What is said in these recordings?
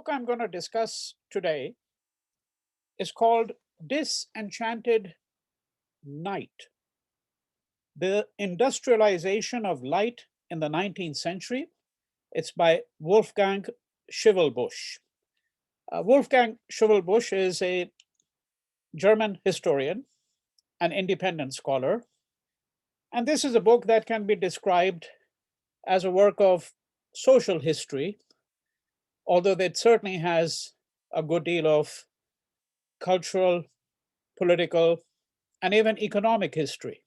book I'm going to discuss today is called Disenchanted Night: The Industrialization of Light in the 19th Century. It's by Wolfgang Schivelbusch. Wolfgang Schivelbusch is a German historian, an independent scholar, and this is a book that can be described as a work of social history, although it certainly has a good deal of cultural, political, and even economic history.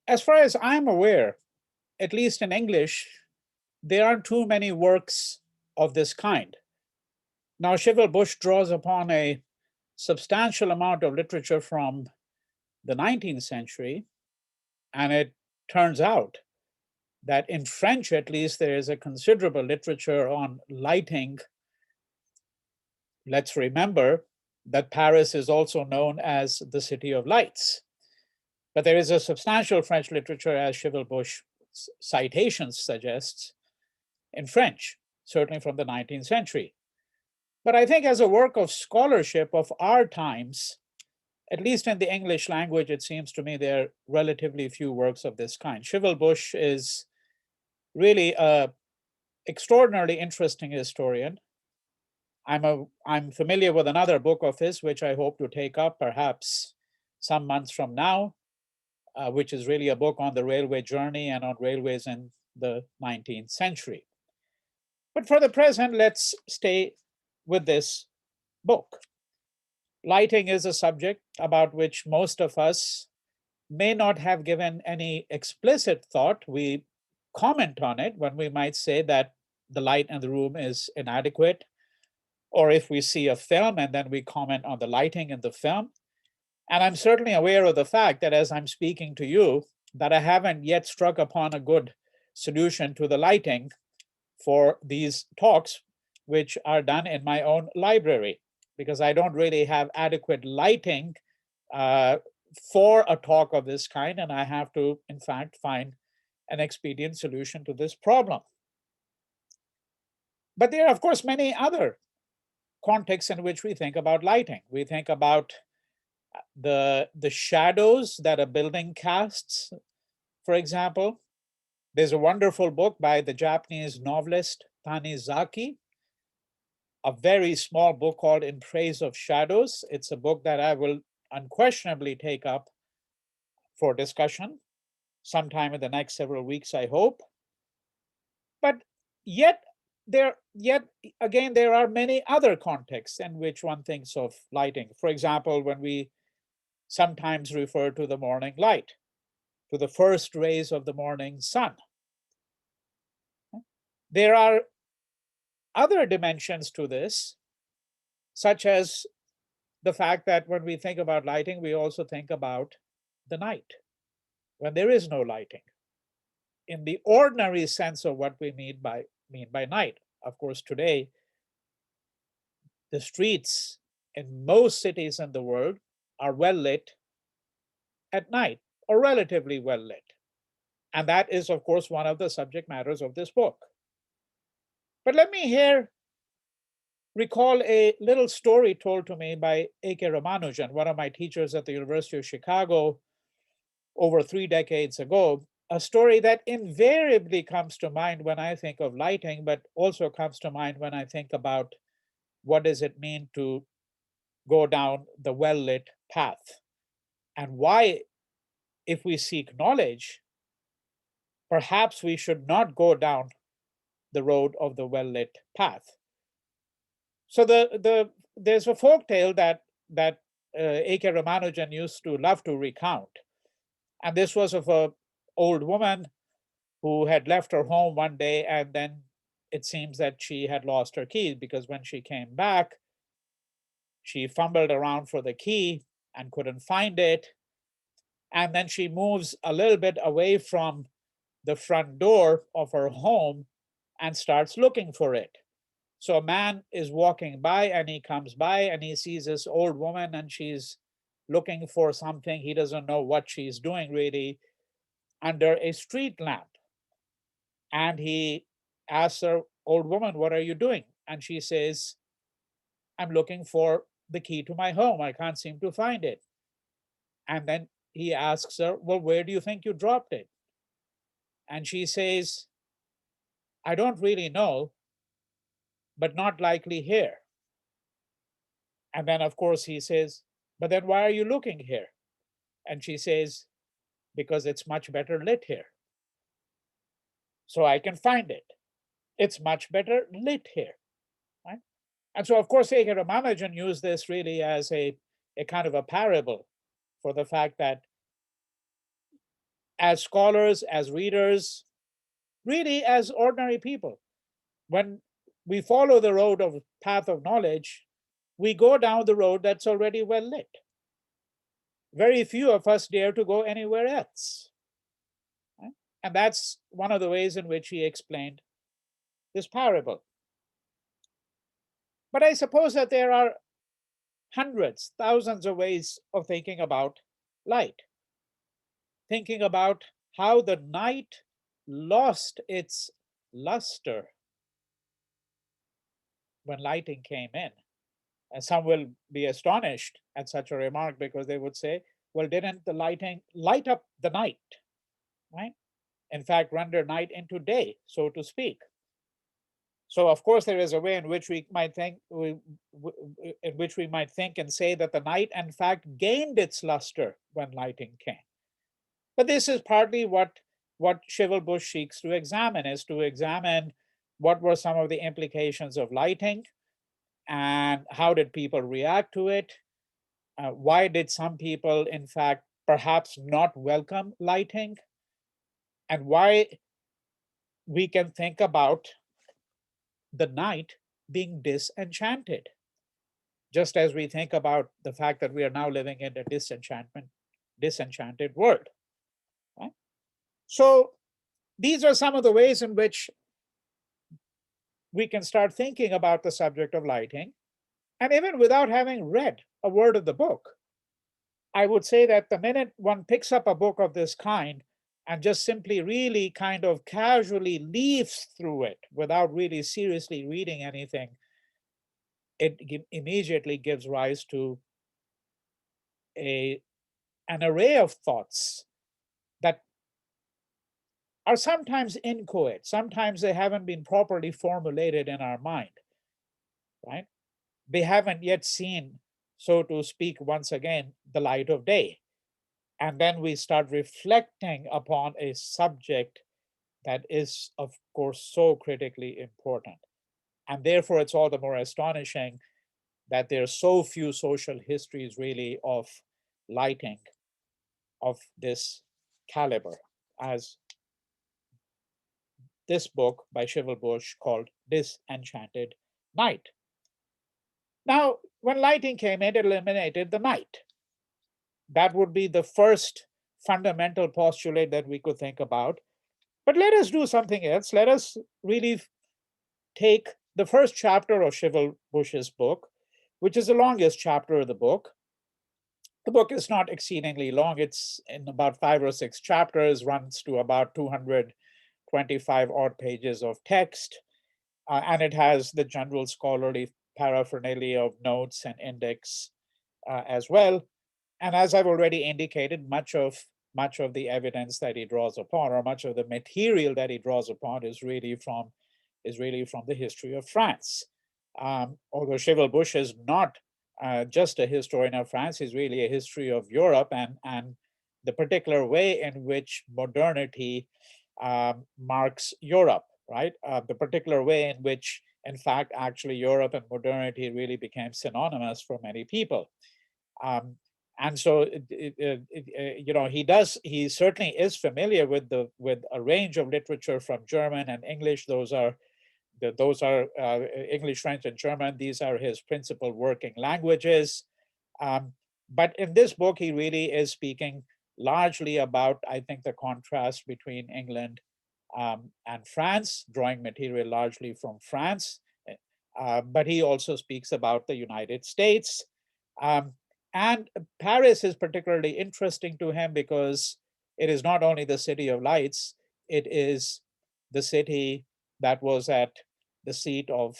As far as I'm aware, at least in English, there aren't too many works of this kind. Now, Schivelbusch draws upon a substantial amount of literature from the 19th century, and it turns out that in French, at least, there is a considerable literature on lighting. Let's remember that Paris is also known as the City of Lights. But there is a substantial French literature, as Schivelbusch citations suggests, in French, certainly from the 19th century. But I think as a work of scholarship of our times, at least in the English language, it seems to me there are relatively few works of this kind. Schivelbusch is really an extraordinarily interesting historian. I'm familiar with another book of his, which I hope to take up perhaps some months from now, which is really a book on the railway journey and on railways in the 19th century. But for the present, let's stay with this book. Lighting is a subject about which most of us may not have given any explicit thought. We comment on it when we might say that the light in the room is inadequate, or if we see a film and then we comment on the lighting in the film. And I'm certainly aware of the fact that as I'm speaking to you, that I haven't yet struck upon a good solution to the lighting for these talks, which are done in my own library, because I don't really have adequate lighting for a talk of this kind, and I have to, in fact, find an expedient solution to this problem. But there are, of course, many other contexts in which we think about lighting. We think about the shadows that a building casts, for example. There's a wonderful book by the Japanese novelist Tanizaki, a very small book called In Praise of Shadows. It's a book that I will unquestionably take up for discussion sometime in the next several weeks, I hope. But yet again, there are many other contexts in which one thinks of lighting. For example, when we sometimes refer to the morning light, to the first rays of the morning sun. There are other dimensions to this, such as the fact that when we think about lighting, we also think about the night, when there is no lighting, in the ordinary sense of what we mean by night. Of course, today, the streets in most cities in the world are well lit at night, or relatively well lit. And that is, of course, one of the subject matters of this book. But let me here recall a little story told to me by A.K. Ramanujan, one of my teachers at the University of Chicago over 3 decades ago, a story that invariably comes to mind when I think of lighting, but also comes to mind when I think about what does it mean to go down the well-lit path, and why, if we seek knowledge, perhaps we should not go down the road of the well-lit path. So there's a folk tale that A.K. Ramanujan used to love to recount. And this was of an old woman who had left her home one day, and then it seems that she had lost her keys, because when she came back, she fumbled around for the key and couldn't find it. And then she moves a little bit away from the front door of her home and starts looking for it. So a man is walking by, and he comes by and he sees this old woman, and she's looking for something. He doesn't know what she's doing really, under a street lamp. And he asks her, "Old woman, what are you doing?" And she says, I'm looking for the key to my home. I can't seem to find it. And then he asks her, well, where do you think you dropped it? And she says, I don't really know, but not likely here. And then, of course, he says, but then why are you looking here? And she says, because it's much better lit here. So I can find it. It's much better lit here. Right? And so, of course, Ramanujan used this really as a kind of a parable for the fact that as scholars, as readers, really as ordinary people, when we follow the road of path of knowledge, we go down the road that's already well lit. Very few of us dare to go anywhere else. Right? And that's one of the ways in which he explained this parable. But I suppose that there are hundreds, thousands of ways of thinking about light, thinking about how the night lost its luster when lighting came in. And some will be astonished at such a remark because they would say, well, didn't the lighting light up the night, right? In fact, render night into day, so to speak. So, of course, there is a way in which we might think, and say that the night, in fact, gained its luster when lighting came. But this is partly what Schivelbusch seeks to examine, is to examine what were some of the implications of lighting and how did people react to it. Why did some people, in fact, perhaps not welcome lighting? And why we can think about the night being disenchanted, just as we think about the fact that we are now living in a disenchanted world. Right? So these are some of the ways in which we can start thinking about the subject of lighting. And even without having read a word of the book, I would say that the minute one picks up a book of this kind and just simply really kind of casually leaves through it without really seriously reading anything, it immediately gives rise to an array of thoughts that are sometimes inchoate. Sometimes they haven't been properly formulated in our mind, right? They haven't yet seen, so to speak, once again, the light of day. And then we start reflecting upon a subject that is, of course, so critically important. And therefore, it's all the more astonishing that there are so few social histories really of lighting of this caliber as this book by Schivelbusch called Disenchanted Night. Now, when lighting came, it eliminated the night. That would be the first fundamental postulate that we could think about. But let us do something else. Let us really take the first chapter of Schivelbusch's book, which is the longest chapter of the book. The book is not exceedingly long. It's in about 5 or 6 chapters, runs to about 225 odd pages of text. And it has the general scholarly paraphernalia of notes and index as well. And as I've already indicated, much of the evidence that he draws upon, or much of the material that he draws upon, is really from the history of France. Although Schivelbusch is not just a historian of France, he's really a history of Europe and the particular way in which modernity marks Europe, right? The particular way in which, in fact, actually Europe and modernity really became synonymous for many people. And so, he certainly is familiar with a range of literature from German and English. Those are English, French, and German. These are his principal working languages. But in this book, he really is speaking largely about, I think, the contrast between England and France, drawing material largely from France. But he also speaks about the United States. And Paris is particularly interesting to him because it is not only the city of lights, it is the city that was at the seat of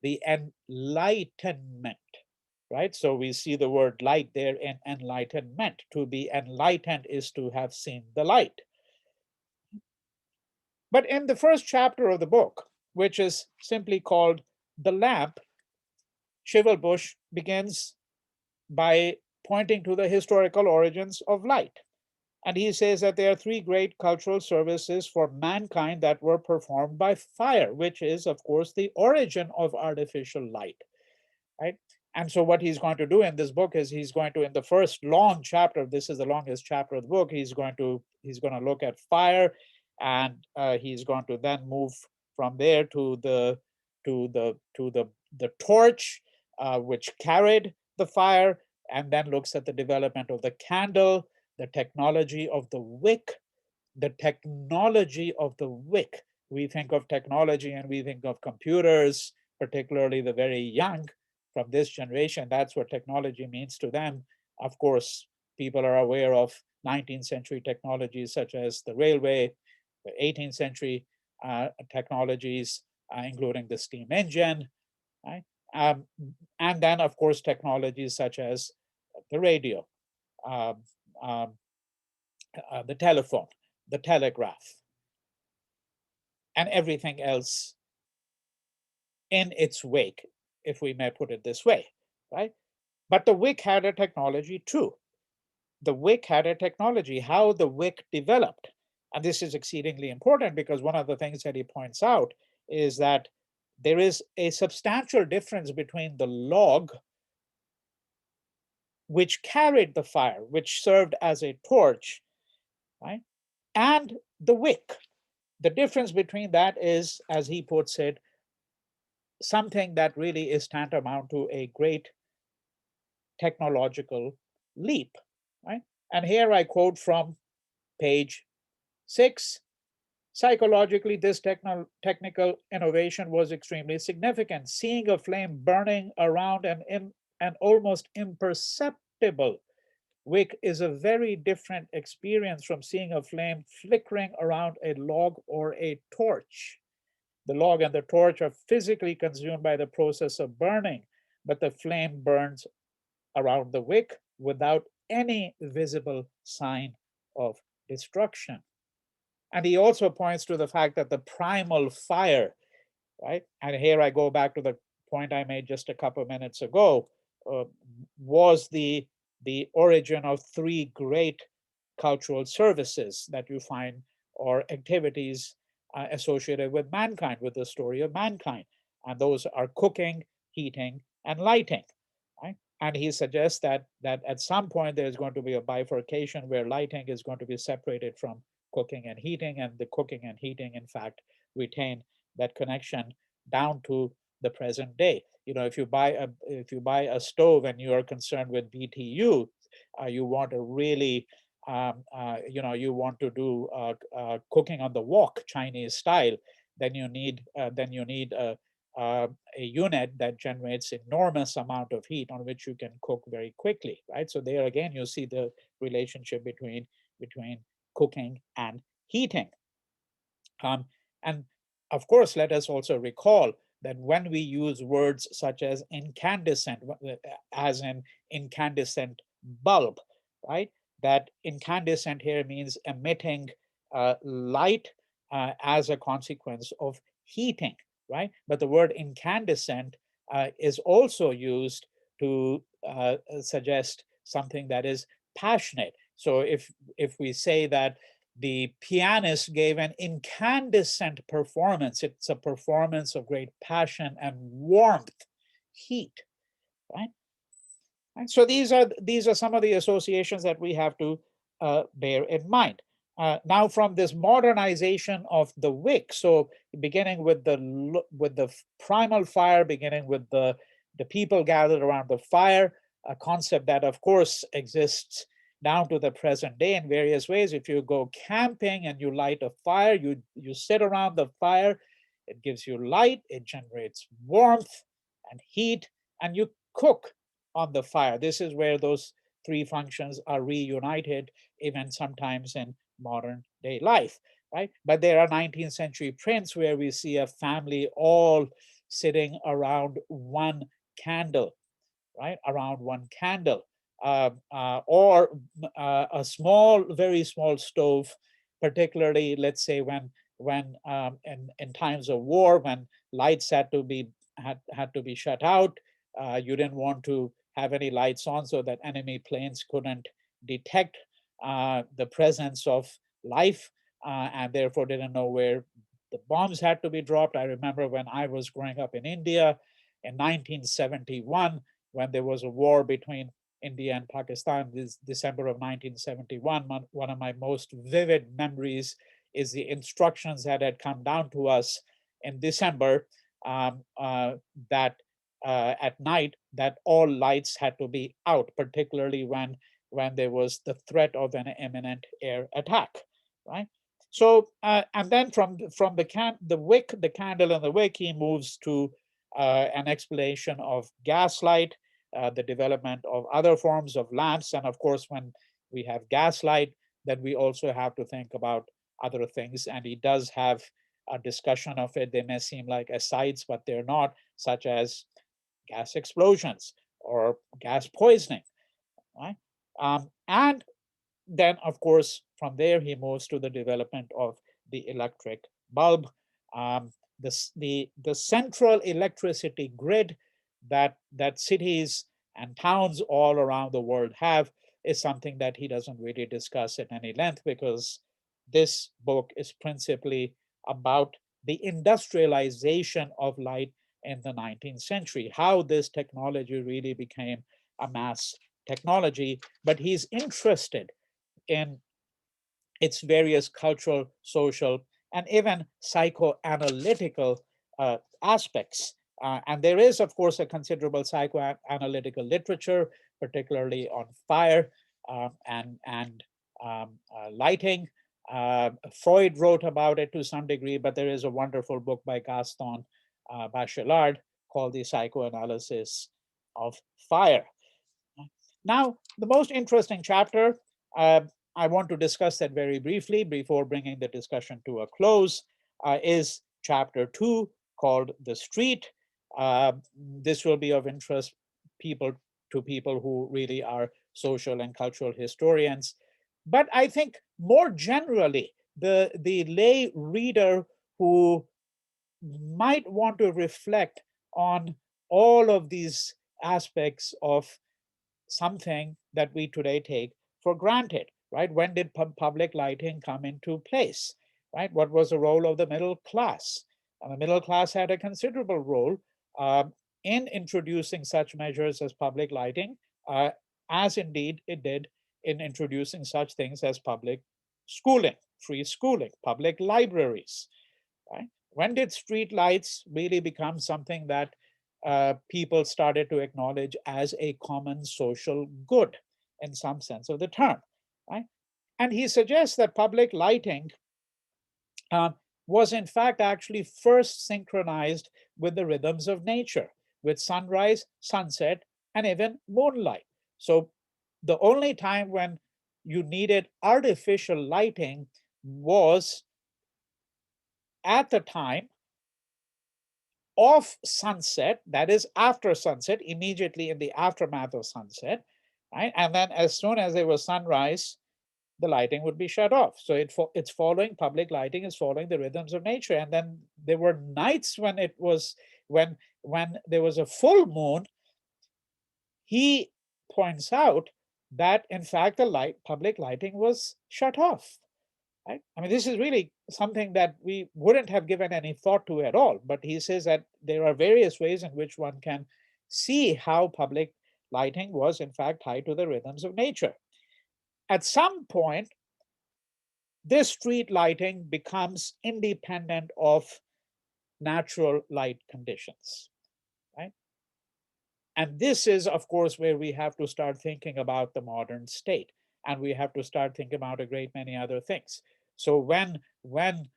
the enlightenment, right? So we see the word light there in enlightenment. To be enlightened is to have seen the light. But in the first chapter of the book, which is simply called The Lamp, Schivelbusch begins by pointing to the historical origins of light. And he says that there are three great cultural services for mankind that were performed by fire, which is, of course, the origin of artificial light, right? And so what he's going to do in this book is he's going to, in the first long chapter, this is the longest chapter of the book, he's going to look at fire, and he's going to then move from there to the torch, which carried the fire, and then looks at the development of the candle, the technology of the wick, the technology of the wick. We think of technology and we think of computers, particularly the very young from this generation. That's what technology means to them. Of course, people are aware of 19th century technologies such as the railway, the 18th century technologies, including the steam engine, right? And then, of course, technologies such as the radio, um, um, the telephone, the telegraph, and everything else in its wake, if we may put it this way, right? But the wick had a technology too. The wick had a technology, how the wick developed. And this is exceedingly important because one of the things that he points out is that there is a substantial difference between the log, which carried the fire, which served as a torch, right? And the wick. The difference between that is, as he puts it, something that really is tantamount to a great technological leap, right? And here I quote from page 6. Psychologically, this technical innovation was extremely significant. Seeing a flame burning around an almost imperceptible wick is a very different experience from seeing a flame flickering around a log or a torch. The log and the torch are physically consumed by the process of burning, but the flame burns around the wick without any visible sign of destruction. And he also points to the fact that the primal fire, right? And here I go back to the point I made just a couple of minutes ago, uh, was the origin of three great cultural services that you find, or activities associated with mankind, with the story of mankind. And those are cooking, heating, and lighting. Right? And he suggests that at some point there's going to be a bifurcation where lighting is going to be separated from cooking and heating, and the cooking and heating, in fact, retain that connection down to the present day. You know, if you buy a stove and you are concerned with BTU, you want to really you want to do cooking on the wok Chinese style, then you need a unit that generates enormous amount of heat on which you can cook very quickly, right? So there again, you see the relationship between cooking and heating. And of course, let us also recall that when we use words such as incandescent, as in incandescent bulb, right? That incandescent here means emitting light as a consequence of heating, right? But the word incandescent is also used to suggest something that is passionate. So if we say that the pianist gave an incandescent performance, it's a performance of great passion and warmth, heat, right? And so these are some of the associations that we have to bear in mind. Now, from this modernization of the wick, so beginning with the primal fire, beginning with the people gathered around the fire, a concept that, of course, exists down to the present day in various ways. If you go camping and you light a fire, you sit around the fire, it gives you light, it generates warmth and heat, and you cook on the fire. This is where those three functions are reunited, even sometimes in modern day life, right? But there are 19th century prints where we see a family all sitting around one candle, right? Around one candle, or a small, very small stove, particularly, let's say, when in times of war, when lights had to be shut out, you didn't want to have any lights on so that enemy planes couldn't detect the presence of life, and therefore didn't know where the bombs had to be dropped. I remember when I was growing up in India in 1971, when there was a war between India and Pakistan, this December of 1971, one of my most vivid memories is the instructions that had come down to us in December, that at night, that all lights had to be out, particularly when there was the threat of an imminent air attack, right? So, and then from the wick, the candle and the wick, he moves to an explanation of gaslight, the development of other forms of lamps, and of course, when we have gaslight, then we also have to think about other things. And he does have a discussion of it. They may seem like asides, but they're not, such as gas explosions or gas poisoning, right? And then, of course, from there, he moves to the development of the electric bulb. The central electricity grid that cities and towns all around the world have is something that he doesn't really discuss at any length, because this book is principally about the industrialization of light in the 19th century, how this technology really became a mass technology. But he's interested in its various cultural, social, and even psychoanalytical aspects. And there is, of course, a considerable psychoanalytical literature, particularly on fire and lighting. Freud wrote about it to some degree, but there is a wonderful book by Gaston Bachelard called The Psychoanalysis of Fire. Now, the most interesting chapter, I want to discuss that very briefly before bringing the discussion to a close, is chapter 2, called The Street. This will be of interest to people who really are social and cultural historians. But I think more generally, the lay reader who might want to reflect on all of these aspects of something that we today take for granted, right? When did public lighting come into place, right? What was the role of the middle class? The middle class had a considerable role in introducing such measures as public lighting, as indeed it did in introducing such things as public schooling, free schooling, public libraries, right? When did street lights really become something that people started to acknowledge as a common social good in some sense of the term, right? And he suggests that public lighting was in fact actually first synchronized with the rhythms of nature, with sunrise, sunset, and even moonlight. So the only time when you needed artificial lighting was at the time of sunset, that is after sunset, immediately in the aftermath of sunset, right? And then as soon as there was sunrise, the lighting would be shut off. So it's following, public lighting is following the rhythms of nature. And then there were nights when it was, when there was a full moon, he points out that in fact the public lighting was shut off. Right? I mean, this is really something that we wouldn't have given any thought to at all. But he says that there are various ways in which one can see how public lighting was, in fact, tied to the rhythms of nature. At some point, this street lighting becomes independent of natural light conditions, right? And this is, of course, where we have to start thinking about the modern state, and we have to start thinking about a great many other things. So when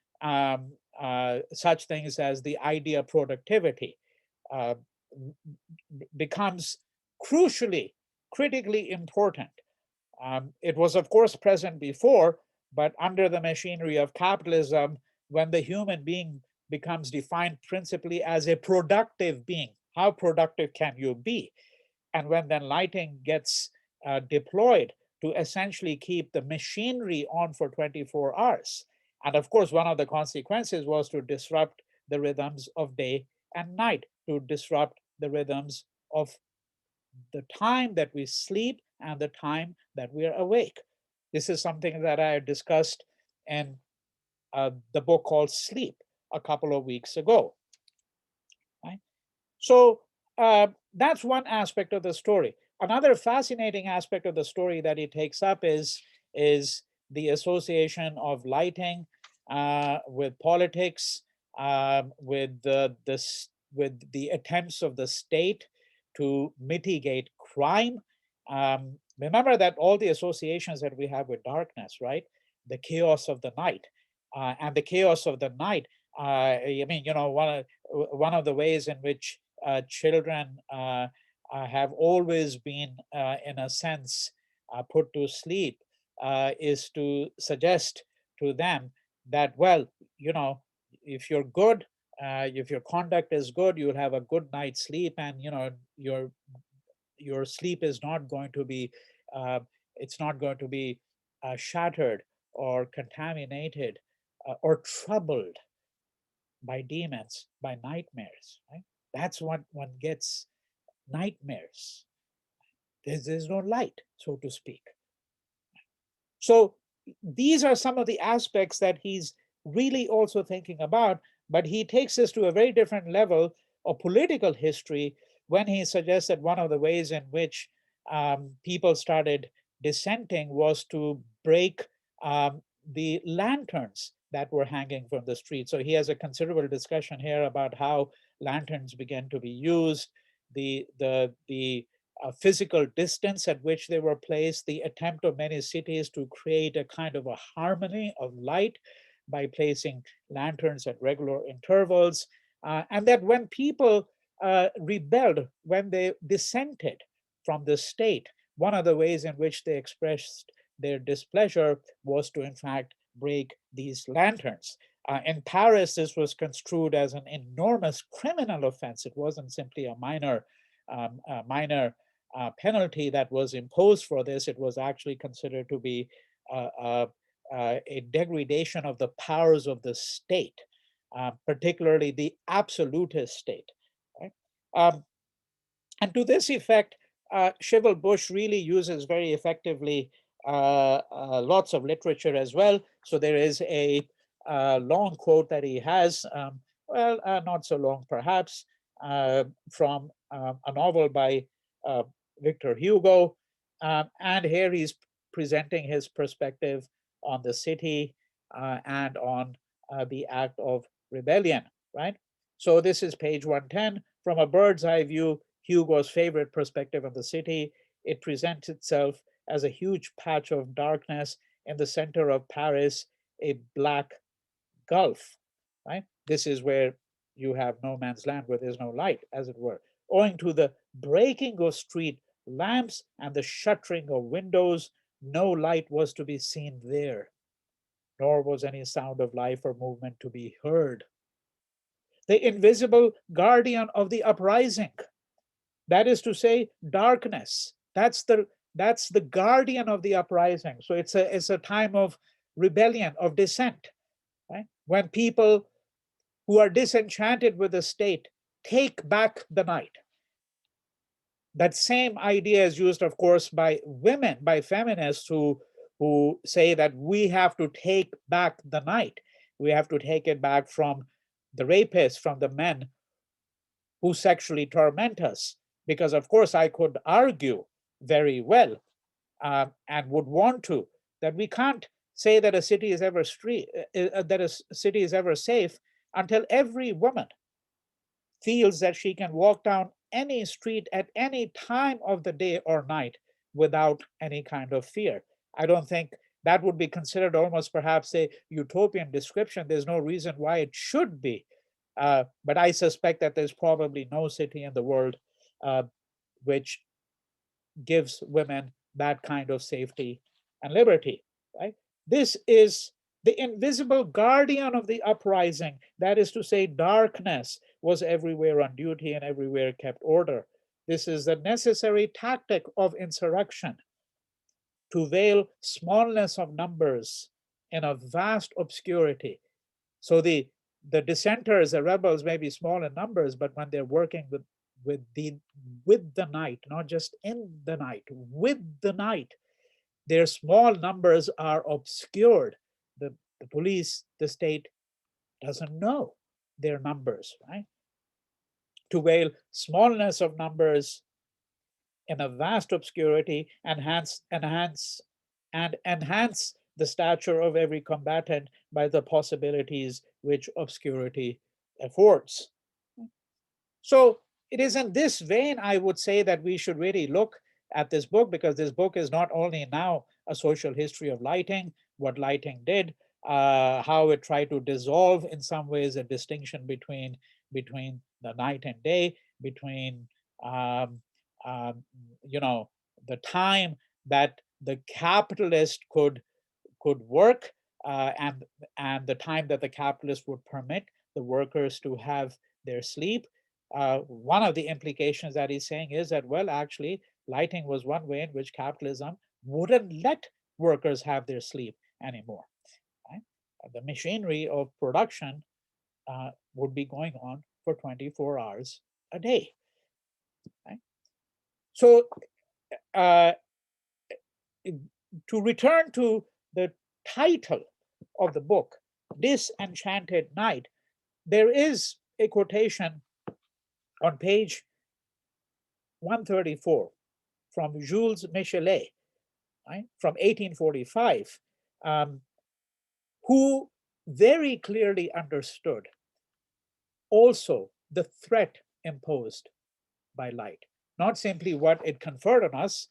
such things as the idea of productivity uh, becomes crucially, critically important, it was, of course, present before, but under the machinery of capitalism, when the human being becomes defined principally as a productive being. How productive can you be? And when then lighting gets deployed to essentially keep the machinery on for 24 hours. And of course, one of the consequences was to disrupt the rhythms of day and night, to disrupt the rhythms of the time that we sleep and the time that we are awake. This is something that I discussed in the book called Sleep a couple of weeks ago. Right? So that's one aspect of the story. Another fascinating aspect of the story that he takes up is the association of lighting with politics, with the attempts of the state to mitigate crime. Remember that all the associations that we have with darkness, right? The chaos of the night, and the chaos of the night. I mean, one of the ways in which children have always been, in a sense, put to sleep is to suggest to them that, well, if you're good, if your conduct is good, you'll have a good night's sleep, and your sleep is not going to be, uh, it's not going to be shattered or contaminated or troubled by demons, by nightmares. Right? That's what one gets, nightmares. There's no light, so to speak. So these are some of the aspects that he's really also thinking about, but he takes this to a very different level of political history when he suggests that one of the ways in which people started dissenting was to break the lanterns that were hanging from the street. So he has a considerable discussion here about how lanterns began to be used, the physical distance at which they were placed, the attempt of many cities to create a kind of a harmony of light by placing lanterns at regular intervals, and that when people rebelled, when they dissented from the state, one of the ways in which they expressed their displeasure was to, in fact, break these lanterns. In Paris, this was construed as an enormous criminal offense. It wasn't simply a minor penalty that was imposed for this. It was actually considered to be a degradation of the powers of the state, particularly the absolutist state. Right? And to this effect, Schivelbusch really uses very effectively lots of literature as well. So there is a long quote that he has, not so long perhaps, from a novel by Victor Hugo. And here he's presenting his perspective on the city and on the act of rebellion, right? So this is page 110. From a bird's eye view, Hugo's favorite perspective of the city, it presents itself as a huge patch of darkness in the center of Paris, a black gulf, right? This is where you have no man's land, where there's no light, as it were. Owing to the breaking of street lamps and the shuttering of windows, no light was to be seen there, nor was any sound of life or movement to be heard. The invisible guardian of the uprising, that is to say, darkness. That's the guardian of the uprising. So it's a time of rebellion, of dissent, right? When people who are disenchanted with the state take back the night. That same idea is used, of course, by women, by feminists who say that we have to take back the night. We have to take it back from the rapists, from the men who sexually torment us. Because, of course, I could argue very well and would want to that we can't say that a city is ever that a city is ever safe until every woman feels that she can walk down any street at any time of the day or night without any kind of fear. I don't think that would be considered almost perhaps a utopian description. There's no reason why it should be. But I suspect that there's probably no city in the world which gives women that kind of safety and liberty, right? This is The invisible guardian of the uprising, that is to say, darkness, was everywhere on duty and everywhere kept order. This is the necessary tactic of insurrection, to veil smallness of numbers in a vast obscurity. So the dissenters, the rebels, may be small in numbers, but when they're working with the night, not just in the night, with the night, their small numbers are obscured. The police, the state doesn't know their numbers, right? To veil smallness of numbers in a vast obscurity, enhance the stature of every combatant by the possibilities which obscurity affords. So it is in this vein, I would say, that we should really look at this book, because this book is not only now a social history of lighting, what lighting did, how it tried to dissolve in some ways a distinction between the night and day, between um, um, you know, the time that the capitalist could work, and the time that the capitalist would permit the workers to have their sleep. One of the implications that he's saying is that, well, actually, lighting was one way in which capitalism wouldn't let workers have their sleep anymore. Right? The machinery of production would be going on for 24 hours a day. Right? So, uh, to return to the title of the book, Disenchanted Night, there is a quotation on page 134 from Jules Michelet, right, from 1845, who very clearly understood also the threat imposed by light, not simply what it conferred on us.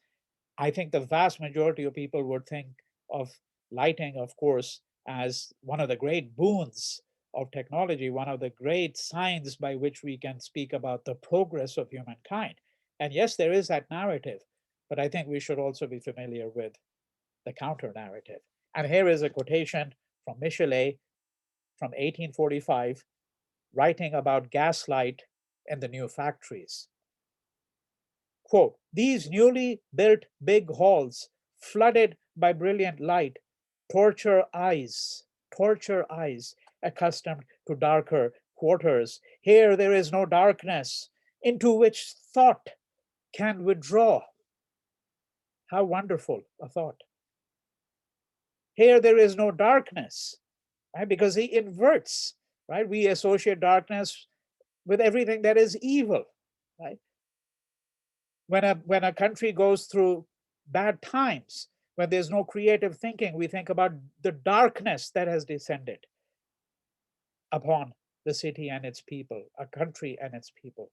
I think the vast majority of people would think of lighting, of course, as one of the great boons of technology, one of the great signs by which we can speak about the progress of humankind. And yes, there is that narrative, but I think we should also be familiar with the counter narrative. And here is a quotation from Michelet from 1845, writing about gaslight in the new factories. Quote, these newly built big halls, flooded by brilliant light, torture eyes accustomed to darker quarters. Here there is no darkness into which thought can withdraw. How wonderful a thought. Here there is no darkness, right? Because he inverts, right? We associate darkness with everything that is evil, right? When a country goes through bad times, when there's no creative thinking, we think about the darkness that has descended upon the city and its people, a country and its people.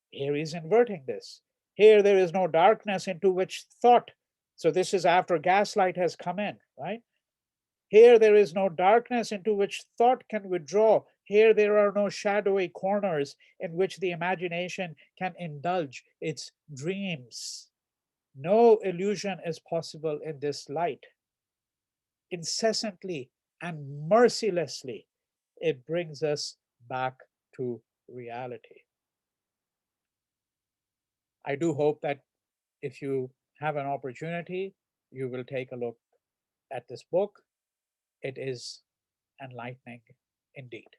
Here he's inverting this. Here there is no darkness into which thought. So this is after gaslight has come in, right? Here there is no darkness into which thought can withdraw. Here there are no shadowy corners in which the imagination can indulge its dreams. No illusion is possible in this light. Incessantly and mercilessly, it brings us back to reality. I do hope that if you have an opportunity, you will take a look at this book. It is enlightening indeed.